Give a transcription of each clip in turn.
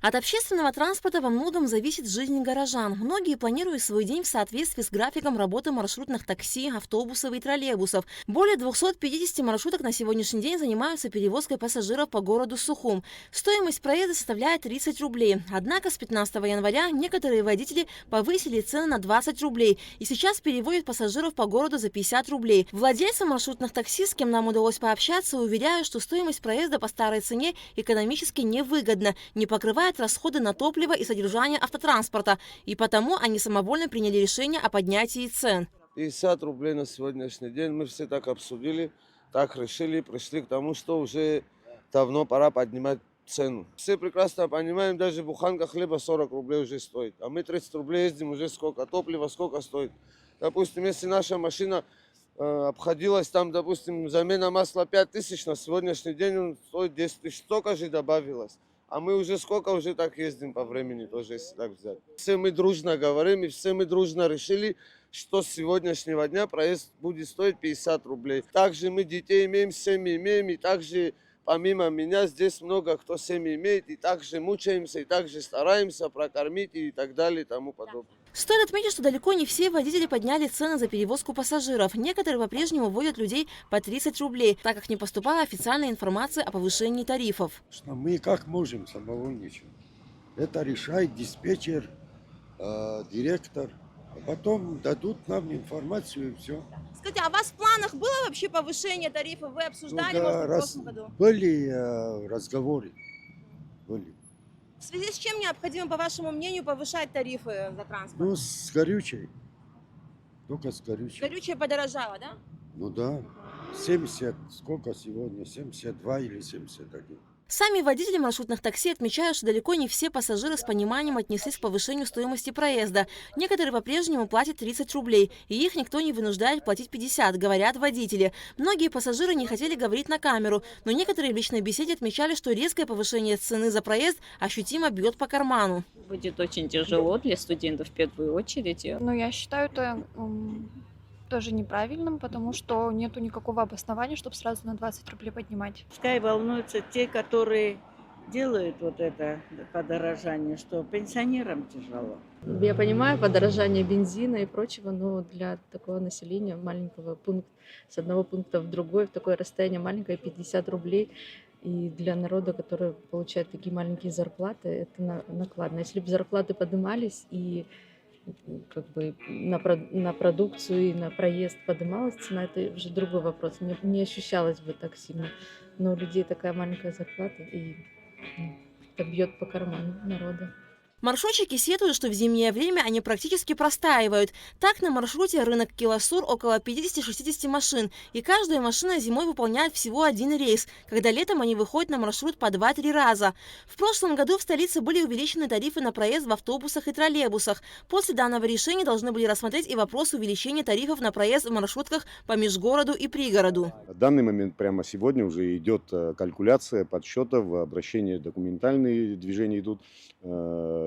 От общественного транспорта во многом зависит жизнь горожан. Многие планируют свой день в соответствии с графиком работы маршрутных такси, автобусов и троллейбусов. Более 250 маршруток на сегодняшний день занимаются перевозкой пассажиров по городу Сухум. Стоимость проезда составляет 30 рублей. Однако с 15 января некоторые водители повысили цены на 20 рублей и сейчас переводят пассажиров по городу за 50 рублей. Владельцы маршрутных такси, с кем нам удалось пообщаться, уверяют, что стоимость проезда по старой цене экономически невыгодна, не покрывает расходы на топливо и содержание автотранспорта, и потому они самовольно приняли решение о поднятии цен. 50 рублей на сегодняшний день. Мы все так обсудили, так решили, пришли к тому, что уже давно пора поднимать цену. Все прекрасно понимаем, даже буханка хлеба 40 рублей уже стоит. А мы 30 рублей ездим, уже сколько? Топливо сколько стоит? Допустим, если наша машина обходилась там, допустим, замена масла 5000, на сегодняшний день он стоит 10 тысяч. Столько же добавилось. А мы уже сколько уже так ездим по времени, тоже если так взять. Все мы дружно говорим и все мы дружно решили, что с сегодняшнего дня проезд будет стоить 50 рублей. Также мы детей имеем, семьи имеем, и также помимо меня здесь много кто семьи имеет, и также мучаемся, и также стараемся прокормить и так далее и тому подобное. Стоит отметить, что далеко не все водители подняли цены за перевозку пассажиров. Некоторые по-прежнему водят людей по 30 рублей, так как не поступала официальная информация о повышении тарифов. Мы как можем самовольничать. Это решает диспетчер, директор. А потом дадут нам информацию и все. Скажите, а у вас в планах было вообще повышение тарифов? Вы обсуждали, может, в прошлом году? Были разговоры. Были. В связи с чем необходимо, по вашему мнению, повышать тарифы за транспорт? Ну, с горючей. Только с горючей. Горючее подорожало, да? Ну да. 70, сколько сегодня? 72 или 71. Сами водители маршрутных такси отмечают, что далеко не все пассажиры с пониманием отнеслись к повышению стоимости проезда. Некоторые по-прежнему платят 30 рублей, и их никто не вынуждает платить 50, говорят водители. Многие пассажиры не хотели говорить на камеру, но некоторые в личной беседе отмечали, что резкое повышение цены за проезд ощутимо бьет по карману. Будет очень тяжело для студентов в первую очередь. Но я считаю это тоже неправильным, потому что нету никакого обоснования, чтобы сразу на 20 рублей поднимать. Пускай волнуются те, которые делают вот это подорожание, что пенсионерам тяжело. Я понимаю подорожание бензина и прочего, но для такого населения маленького пункта, с одного пункта в другой, в такое расстояние маленькое, 50 рублей. И для народа, который получает такие маленькие зарплаты, это накладно. Если бы зарплаты поднимались и как бы на продукцию и на проезд поднималась цена, это уже другой вопрос. Не ощущалось бы так сильно. Но у людей такая маленькая зарплата, и это бьет по карману народа. Маршрутчики сетуют, что в зимнее время они практически простаивают. Так, на маршруте рынок Киласур около 50-60 машин, и каждая машина зимой выполняет всего один рейс, когда летом они выходят на маршрут по 2-3 раза. В прошлом году в столице были увеличены тарифы на проезд в автобусах и троллейбусах. После данного решения должны были рассмотреть и вопрос увеличения тарифов на проезд в маршрутках по межгороду и пригороду. В данный момент прямо сегодня уже идет калькуляция подсчетов, обращения документальные движения идут.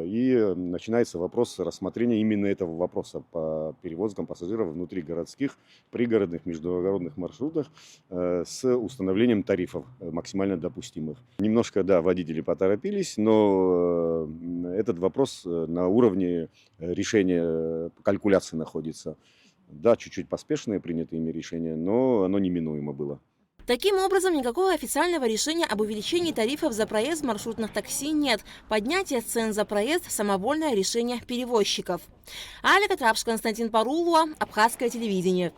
И начинается вопрос рассмотрения именно этого вопроса по перевозкам пассажиров внутри городских, пригородных, междугородных маршрутах с установлением тарифов максимально допустимых. Немножко, да, водители поторопились, но этот вопрос на уровне решения калькуляции находится. Да, чуть-чуть поспешные приняты ими решения, но оно неминуемо было. Таким образом, никакого официального решения об увеличении тарифов за проезд маршрутных такси нет. Поднятие цен за проезд – самовольное решение перевозчиков. Аля Катрапш, Константин Парулуа, Абхазское телевидение.